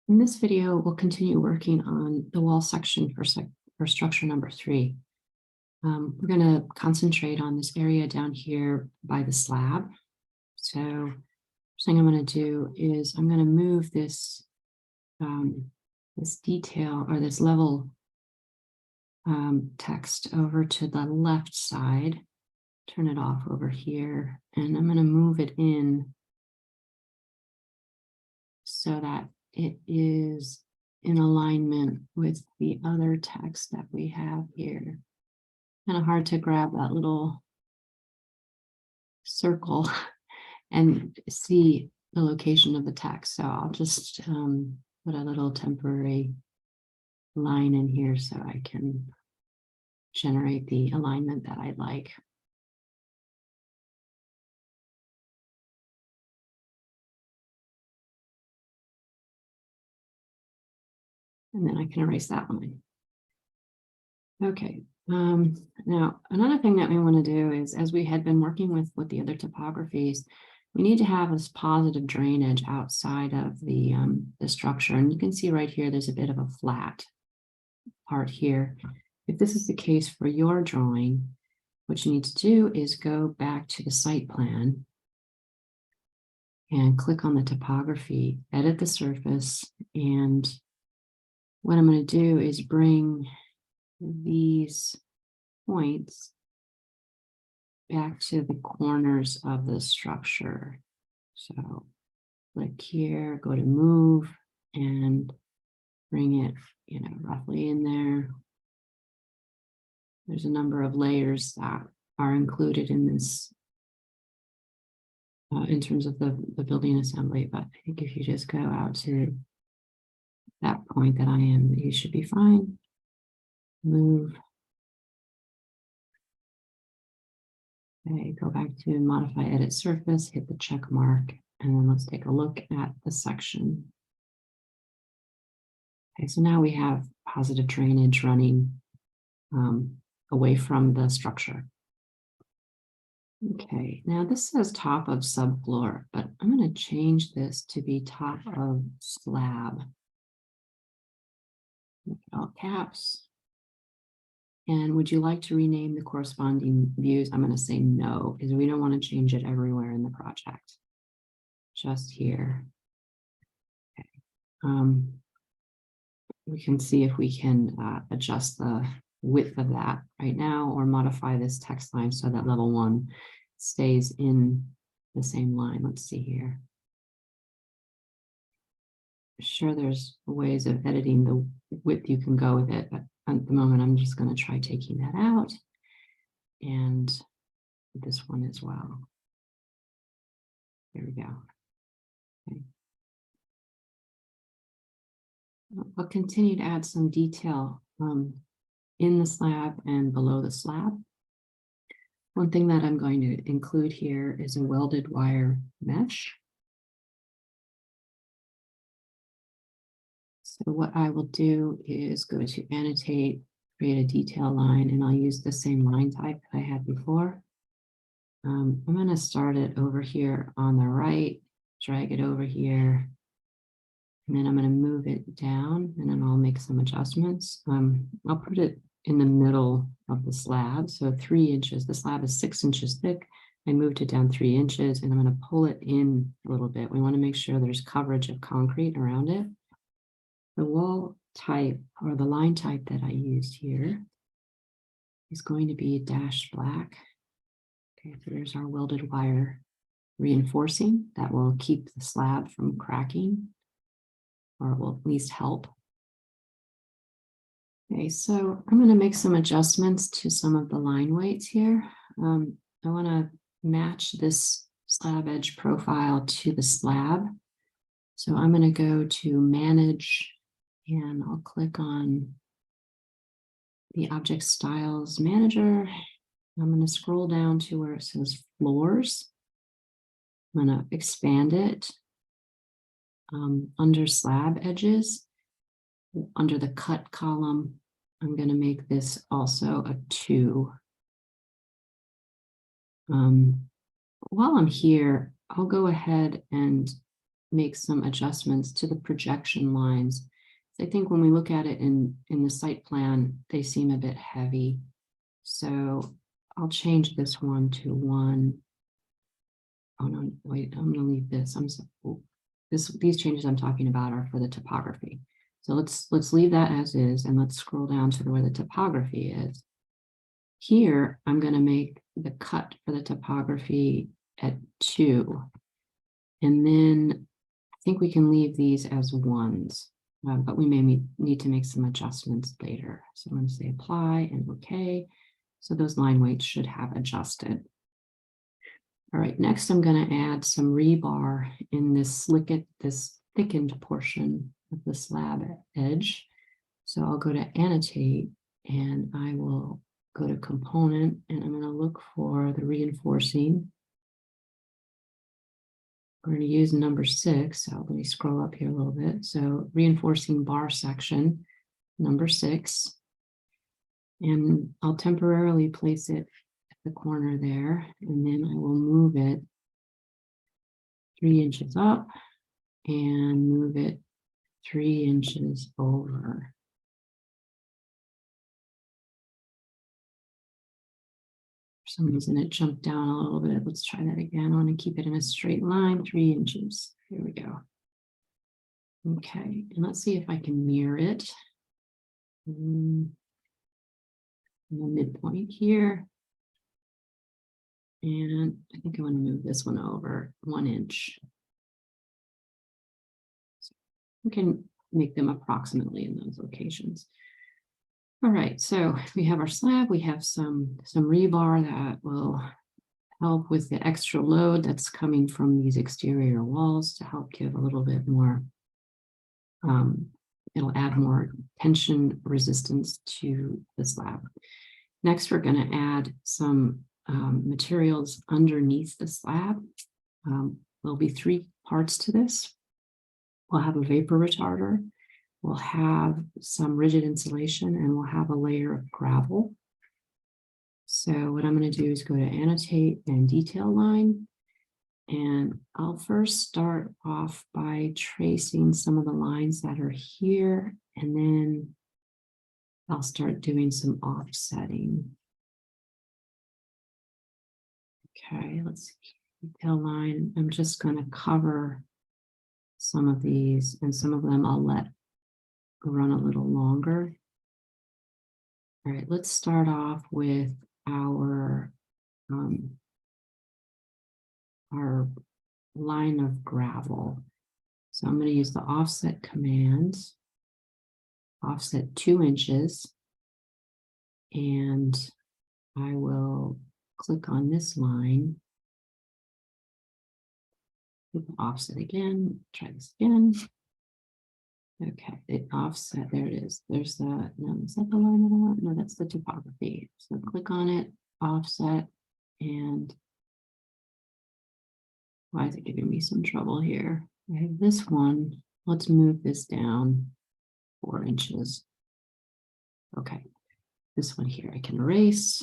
In this video, we'll continue working on the wall section for structure number 3. We're going to concentrate on this area down here by the slab. So first thing I'm going to do is I'm going to move this, this detail or this level text over to the left side, turn it off over here, and I'm going to move it in so that it is in alignment with the other text that we have here. Kind of hard to grab that little circle and see the location of the text. So I'll just put a little temporary line in here so I can generate the alignment that I'd like. And then I can erase that line. Okay, now another thing that we want to do is, as we had been working with the other topographies, we need to have this positive drainage outside of the structure. And you can see right here, there's a bit of a flat part here. If this is the case for your drawing, what you need to do is go back to the site plan and click on the topography, edit the surface. And what I'm going to do is bring these points back to the corners of the structure. So click here, go to move, and bring it, roughly in there. There's a number of layers that are included in this in terms of the building assembly, but I think if you just go out to that point that I am, you should be fine. Move. Okay, go back to modify edit surface, hit the check mark, and then let's take a look at the section. Okay, so now we have positive drainage running away from the structure. Okay, now this says top of subfloor, but I'm going to change this to be top of slab. All caps. And would you like to rename the corresponding views? I'm going to say no, because we don't want to change it everywhere in the project. Just here. Okay. We can see if we can adjust the width of that right now, or modify this text line so that level 1 stays in the same line. Let's see here. Sure, there's ways of editing the width you can go with it, but at the moment I'm just going to try taking that out, and this one as well. There we go. Okay. I'll continue to add some detail in the slab and below the slab. One thing that I'm going to include here is a welded wire mesh. So what I will do is go to annotate, create a detail line, and I'll use the same line type that I had before. I'm going to start it over here on the right, drag it over here, and then I'm going to move it down, and then I'll make some adjustments. I'll put it in the middle of the slab, so 3 inches. The slab is 6 inches thick. I moved it down 3 inches, and I'm going to pull it in a little bit. We want to make sure there's coverage of concrete around it. The wall type, or the line type that I used here, is going to be dashed black. Okay, so there's our welded wire reinforcing. That will keep the slab from cracking, or it will at least help. Okay, so I'm going to make some adjustments to some of the line weights here. I want to match this slab edge profile to the slab. So I'm going to go to Manage, and I'll click on the Object Styles Manager. I'm going to scroll down to where it says Floors. I'm going to expand it under Slab Edges. Under the Cut column, I'm going to make this also a 2. While I'm here, I'll go ahead and make some adjustments to the projection lines. I think when we look at it in the site plan, they seem a bit heavy. So I'll change this one to 1. Oh no, wait, I'm gonna leave this. These changes I'm talking about are for the topography. So let's leave that as is, and let's scroll down to where the topography is. Here, I'm gonna make the cut for the topography at 2. And then I think we can leave these as 1s, but we may need to make some adjustments later. So I'm gonna say apply and okay. So those line weights should have adjusted. All right, next I'm going to add some rebar in this thickened portion of the slab edge. So I'll go to annotate and I will go to component and I'm going to look for the reinforcing. We're going to use number 6. So let me scroll up here a little bit. So reinforcing bar section, number 6. And I'll temporarily place it at the corner there, and then I will move it 3 inches up and move it 3 inches over. For some reason it jumped down a little bit. Let's try that again. I want to keep it in a straight line, 3 inches. Here we go. Okay, and let's see if I can mirror it. In the midpoint here. And I think I want to move this one over 1 inch. So we can make them approximately in those locations. All right, so we have our slab, we have some rebar that will help with the extra load that's coming from these exterior walls to help give a little bit more, it'll add more tension resistance to the slab. Next, we're going to add some materials underneath the slab. There'll be 3 parts to this. We'll have a vapor retarder, we'll have some rigid insulation, and we'll have a layer of gravel. So what I'm going to do is go to annotate and detail line. And I'll first start off by tracing some of the lines that are here, and then I'll start doing some offsetting. Okay, let's see, detail line. I'm just going to cover some of these, and some of them I'll let run a little longer. All right, let's start off with our line of gravel. So I'm going to use the offset command, offset 2 inches, and I will click on this line, offset again, try this again. Okay, the offset, there it is. There's the, no, is that the line that I want? No, that's the topography. So click on it, offset, and why is it giving me some trouble here? I have this one. Let's move this down 4 inches. Okay, this one here I can erase.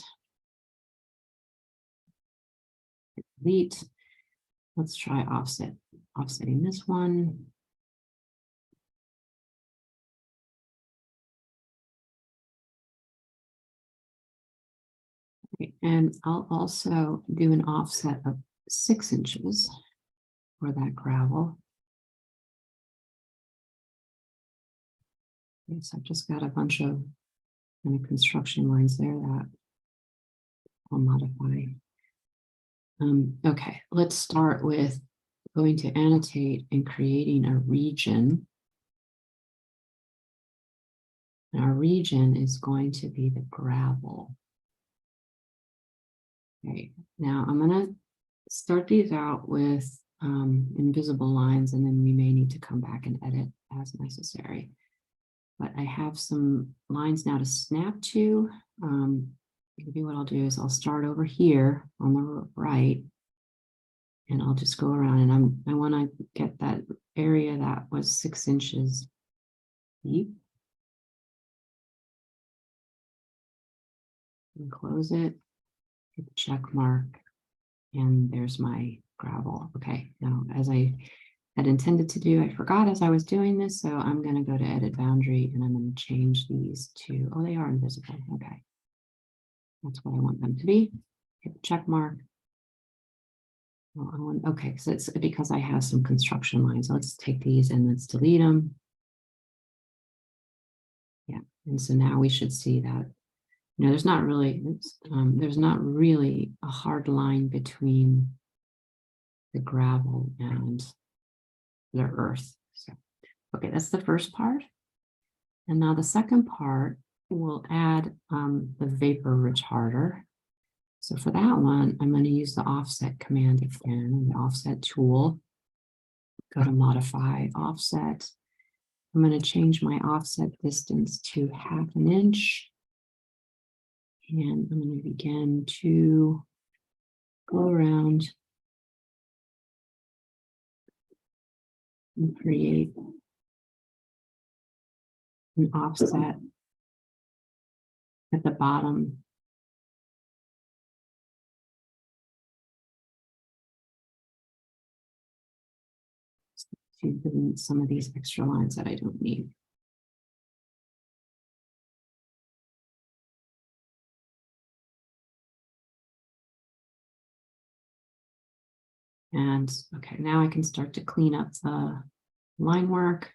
Delete. Let's try offsetting this one. Okay, and I'll also do an offset of 6 inches for that gravel. Okay, so I've just got a bunch of kind of construction lines there that I'll modify. Okay, let's start with going to annotate and creating a region. And our region is going to be the gravel. Okay, now I'm going to start these out with invisible lines, and then we may need to come back and edit as necessary. But I have some lines now to snap to. Maybe what I'll do is I'll start over here on the right, and I'll just go around, and I want to get that area that was 6 inches deep. And close it, hit the check mark, and there's my gravel. Okay, now as I had intended to do. I forgot as I was doing this, so I'm going to go to edit boundary and I'm going to change these to, oh, they are invisible. Okay. That's what I want them to be. Hit the check mark. Oh, okay, so it's because I have some construction lines. Let's take these and let's delete them. Yeah, and so now we should see that, you know, there's not really a hard line between the gravel and the earth. So, okay, that's the first part. And now the second part, we'll add the vapor retarder. So for that one, I'm going to use the offset command again, the offset tool. Go to modify offset. I'm going to change my offset distance to 1/2 inch. And I'm going to begin to go around and create an offset at the bottom. To delete some of these extra lines that I don't need. And okay, now I can start to clean up the line work.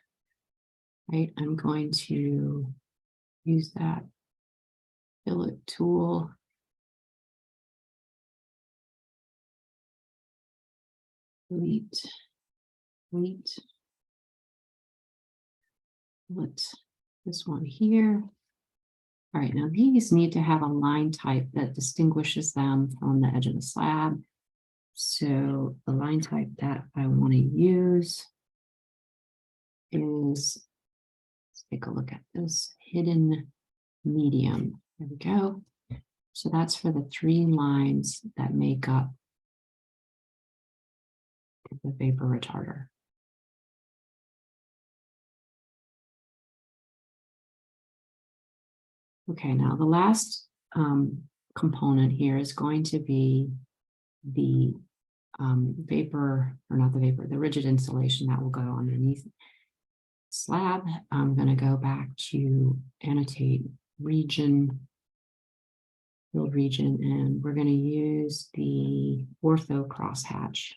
Right, I'm going to use that fillet tool. Delete. Put this one here. All right, now these need to have a line type that distinguishes them from the edge of the slab. So the line type that I want to use is, let's take a look at this, hidden medium. There we go. So that's for the 3 lines that make up the vapor retarder. Okay, now the last component here is going to be the vapor, or not the vapor, the rigid insulation that will go underneath slab. I'm going to go back to annotate region, field region, and we're going to use the ortho crosshatch.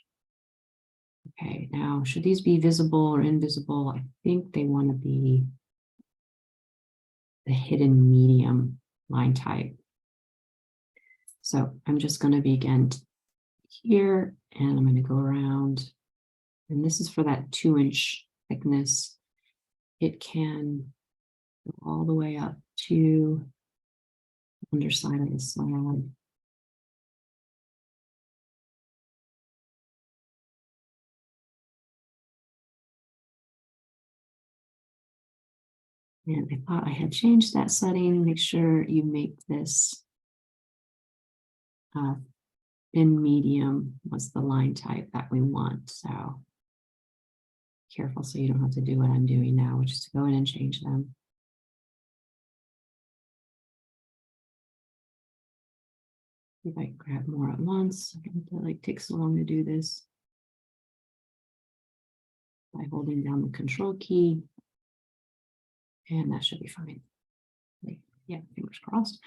Okay, now should these be visible or invisible? I think they want to be the hidden medium line type. So I'm just going to begin here and I'm going to go around, and this is for that 2-inch thickness. It can go all the way up to the underside of the slab. And I thought I had changed that setting. Make sure you make this thin medium was the line type that we want. So careful so you don't have to do what I'm doing now, which is to go in and change them. If I grab more at once, I don't feel like takes so long to do this. By holding down the control key, and that should be fine. Yeah, fingers crossed.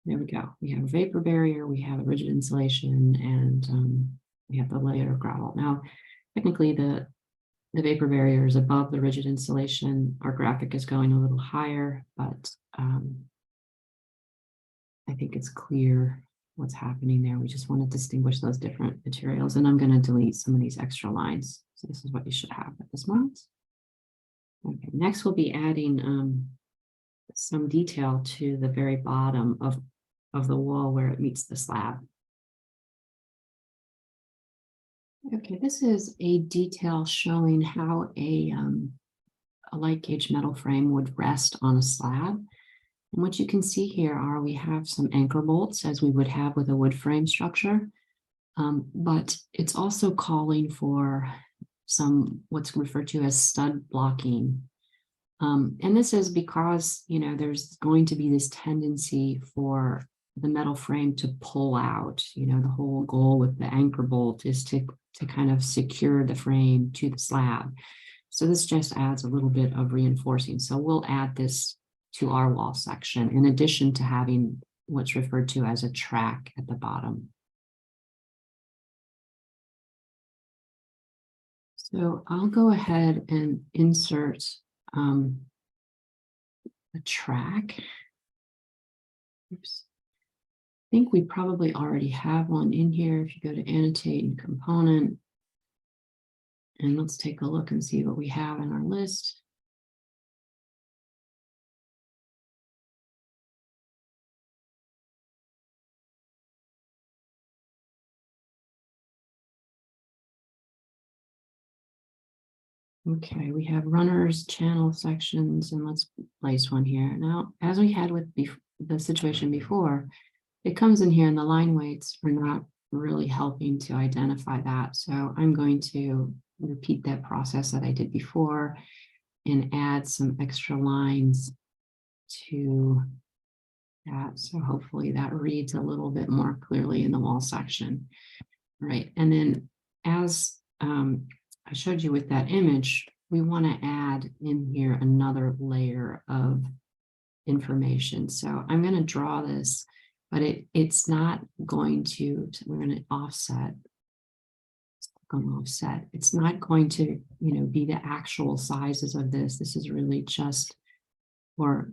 There we go. We have a vapor barrier, we have a rigid insulation, and we have the layer of gravel. Now, technically, the vapor barrier is above the rigid insulation. Our graphic is going a little higher, but I think it's clear what's happening there. We just want to distinguish those different materials, and I'm going to delete some of these extra lines. So this is what you should have at this moment. Okay, next we'll be adding some detail to the very bottom of the wall where it meets the slab. Okay, this is a detail showing how a light gauge metal frame would rest on a slab. And what you can see here are we have some anchor bolts as we would have with a wood frame structure, but it's also calling for some what's referred to as stud blocking. And this is because, you know, there's going to be this tendency for the metal frame to pull out. You know, the whole goal with the anchor bolt is to to kind of secure the frame to the slab. So this just adds a little bit of reinforcing. So we'll add this to our wall section in addition to having what's referred to as a track at the bottom. So I'll go ahead and insert a track. Oops. I think we probably already have one in here. If you go to annotate and component, and let's take a look and see what we have in our list. Okay, we have runners, channel sections, and let's place one here. Now, as we had with the situation before, it comes in here and the line weights are not really helping to identify that. So I'm going to repeat that process that I did before and add some extra lines to that. So hopefully that reads a little bit more clearly in the wall section. Right, and then as I showed you with that image, we want to add in here another layer of information. So I'm going to draw this, but it's not going to, we're going to offset. Offset. It's not going to, be the actual sizes of this. This is really just for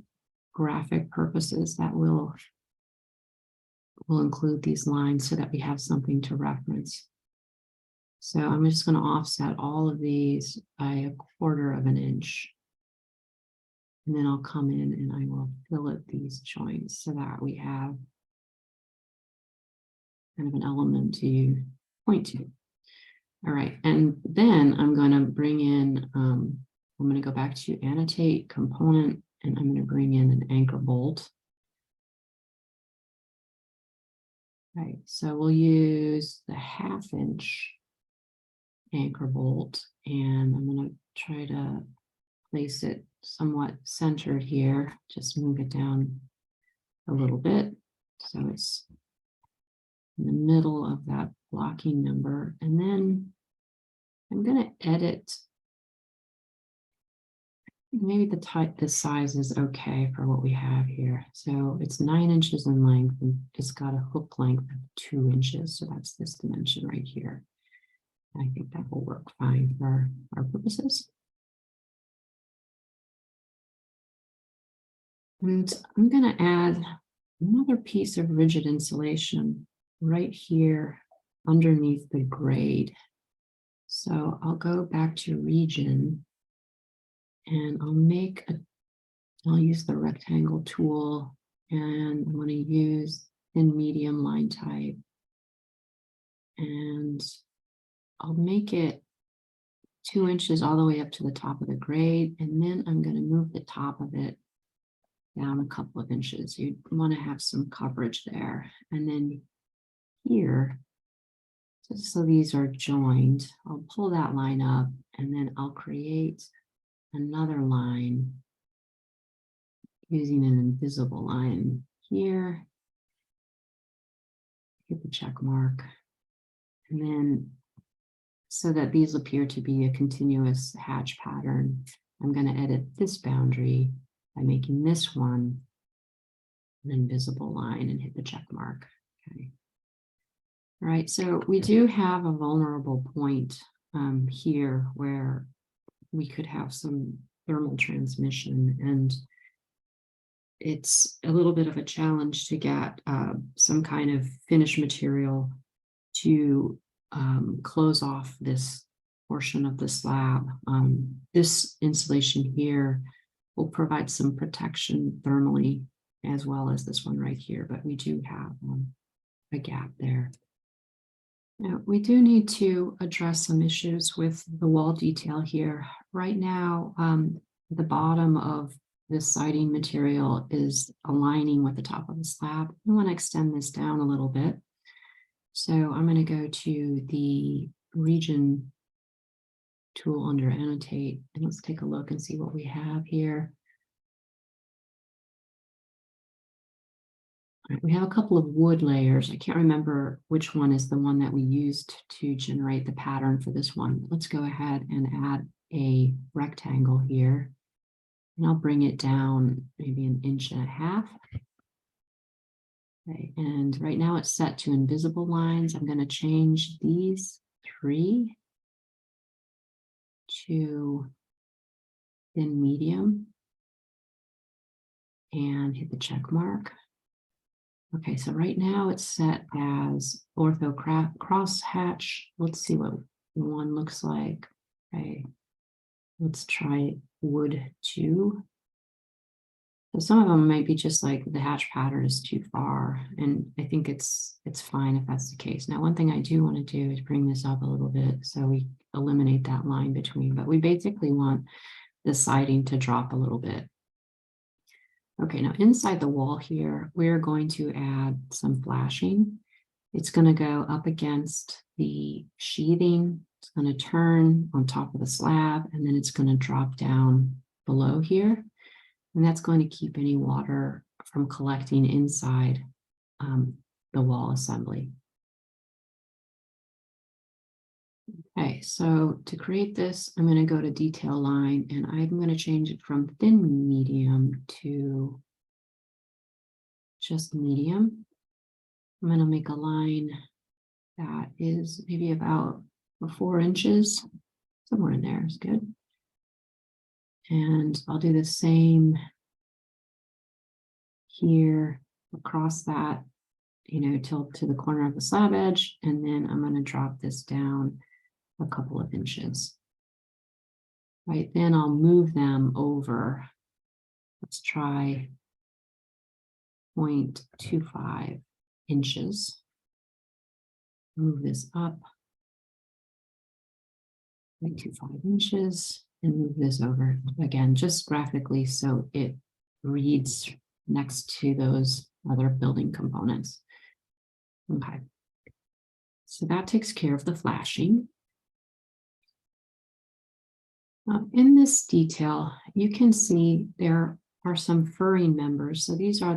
graphic purposes that will include these lines so that we have something to reference. So I'm just going to offset all of these by 1/4 of an inch. And then I'll come in and I will fillet these joints so that we have kind of an element to point to. All right, and then I'm going to bring in, I'm going to go back to annotate component, and I'm going to bring in an anchor bolt. Right, so we'll use the 1/2 inch anchor bolt, and I'm going to try to place it somewhat centered here. Just move it down a little bit so it's in the middle of that blocking number. And then I'm going to edit. Maybe the size is okay for what we have here. So it's 9 inches in length and it's got a hook length of 2 inches. So that's this dimension right here. I think that will work fine for our purposes. And I'm going to add another piece of rigid insulation right here underneath the grade. So I'll go back to region and I'll use the rectangle tool, and I'm going to use thin medium line type. And I'll make it 2 inches all the way up to the top of the grade, and then I'm going to move the top of it down a couple of inches. You want to have some coverage there. And then here, just so these are joined, I'll pull that line up, and then I'll create another line using an invisible line here. Hit the check mark. And then so that these appear to be a continuous hatch pattern, I'm going to edit this boundary by making this one an invisible line and hit the check mark. Okay. All right, so we do have a vulnerable point here where we could have some thermal transmission, and it's a little bit of a challenge to get some kind of finish material to close off this portion of the slab. This insulation here will provide some protection thermally, as well as this one right here, but we do have a gap there. Now, we do need to address some issues with the wall detail here. Right now, the bottom of this siding material is aligning with the top of the slab. We want to extend this down a little bit. So I'm going to go to the region tool under annotate, and let's take a look and see what we have here. right, we have a couple of wood layers. I can't remember which one is the one that we used to generate the pattern for this one. Let's go ahead and add a rectangle here. And I'll bring it down maybe 1.5 inches. Okay, and right now it's set to invisible lines. I'm going to change these 3 to thin medium and hit the check mark. Okay, so right now it's set as ortho crosshatch. Let's see what one looks like. Okay, let's try wood 2. So some of them might be just like the hatch pattern is too far, and I think it's fine if that's the case. Now, one thing I do want to do is bring this up a little bit so we eliminate that line between, but we basically want the siding to drop a little bit. Okay, now inside the wall here, we're going to add some flashing. It's going to go up against the sheathing. It's going to turn on top of the slab, and then it's going to drop down below here. And that's going to keep any water from collecting inside the wall assembly. Okay, so to create this, I'm going to go to detail line, and I'm going to change it from thin medium to just medium. I'm going to make a line that is maybe about 4 inches, somewhere in there is good. And I'll do the same here across that, till to the corner of the slab edge, and then I'm going to drop this down a couple of inches. Right, then I'll move them over. Let's try 0.25 inches. Move this up 0.25 inches and move this over again, just graphically, so it reads next to those other building components. Okay, so that takes care of the flashing. In this detail, you can see there are some furring members. So these are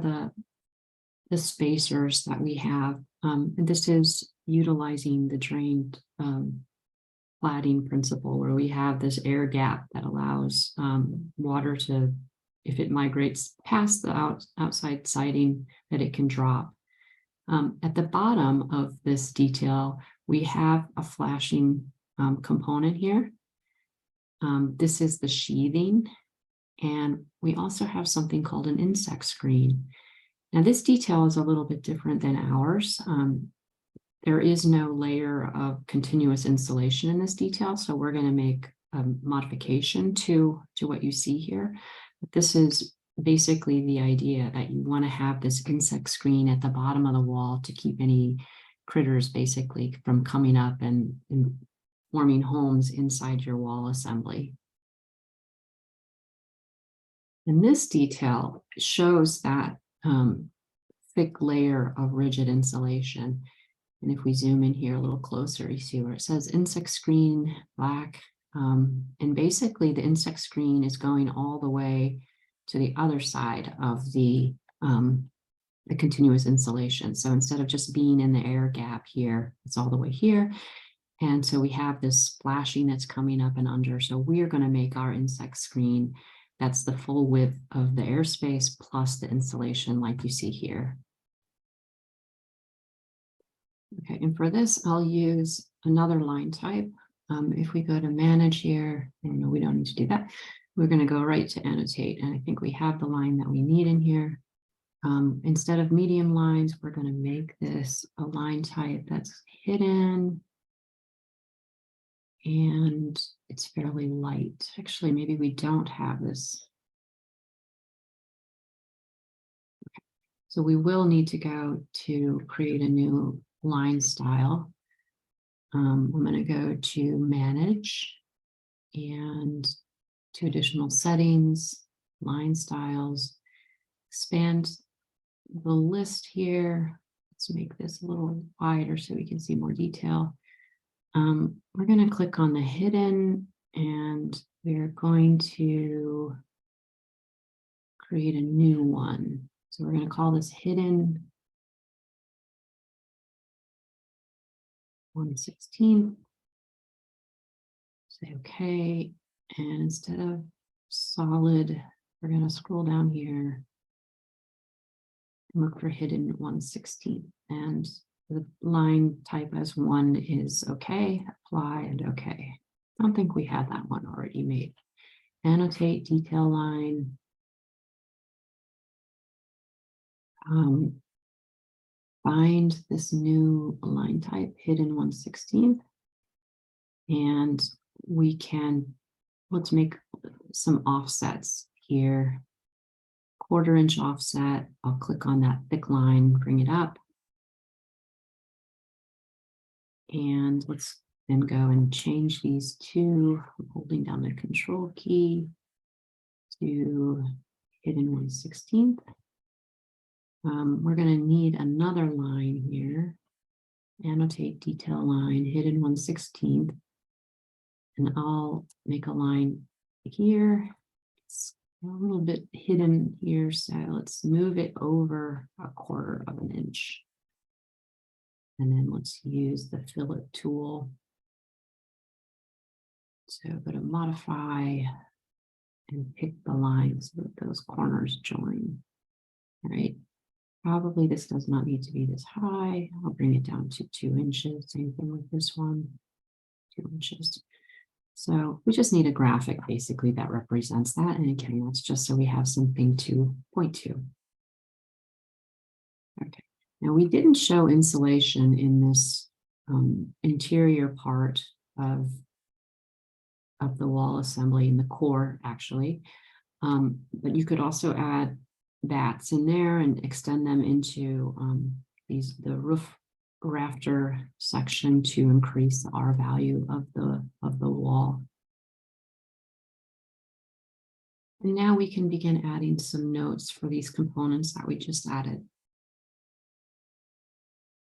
the spacers that we have. And this is utilizing the drained cladding principle, where we have this air gap that allows water to, if it migrates past the outside siding, that it can drop. At the bottom of this detail, we have a flashing component here. This is the sheathing, and we also have something called an insect screen. Now, this detail is a little bit different than ours. There is no layer of continuous insulation in this detail, so we're going to make a modification to what you see here. But this is basically the idea that you want to have this insect screen at the bottom of the wall to keep any critters basically from coming up and forming homes inside your wall assembly. And this detail shows that thick layer of rigid insulation. And if we zoom in here a little closer, you see where it says insect screen black. And basically the insect screen is going all the way to the other side of the continuous insulation. So instead of just being in the air gap here, it's all the way here. And so we have this splashing that's coming up and under. So we are going to make our insect screen that's the full width of the airspace plus the insulation like you see here. Okay, and for this, I'll use another line type. If we go to manage here, no, we don't need to do that. We're going to go right to annotate. And I think we have the line that we need in here. Instead of medium lines, we're going to make this a line type that's hidden. And it's fairly light. Actually, maybe we don't have this. Okay. So we will need to go to create a new line style. I'm going to go to manage and to additional settings, line styles, expand the list here. Let's make this a little wider so we can see more detail. We're going to click on the hidden, and we're going to create a new one. So we're going to call this hidden 1/16. Say okay. And instead of solid, we're going to scroll down here and look for hidden 1/16. And the line type as 1 is okay, apply and okay. I don't think we had that one already made. Annotate detail line. Find this new line type, hidden 1/16. And we can, let's make some offsets here. 1/4 inch offset. I'll click on that thick line, bring it up. And let's then go and change these two, holding down the control key to hidden 1/16. We're going to need another line here. Annotate detail line, hidden 1/16. And I'll make a line here. It's a little bit hidden here, so let's move it over 1/4 of an inch. And then let's use the fillet tool. So go to modify and pick the lines so that those corners join. All right. Probably this does not need to be this high. I'll bring it down to 2 inches. Same thing with this one, 2 inches. So we just need a graphic basically that represents that. And again, that's just so we have something to point to. Okay. Now we didn't show insulation in this interior part of the wall assembly in the core actually. But you could also add bats in there and extend them into the roof rafter section to increase the R value of the wall. And now we can begin adding some notes for these components that we just added.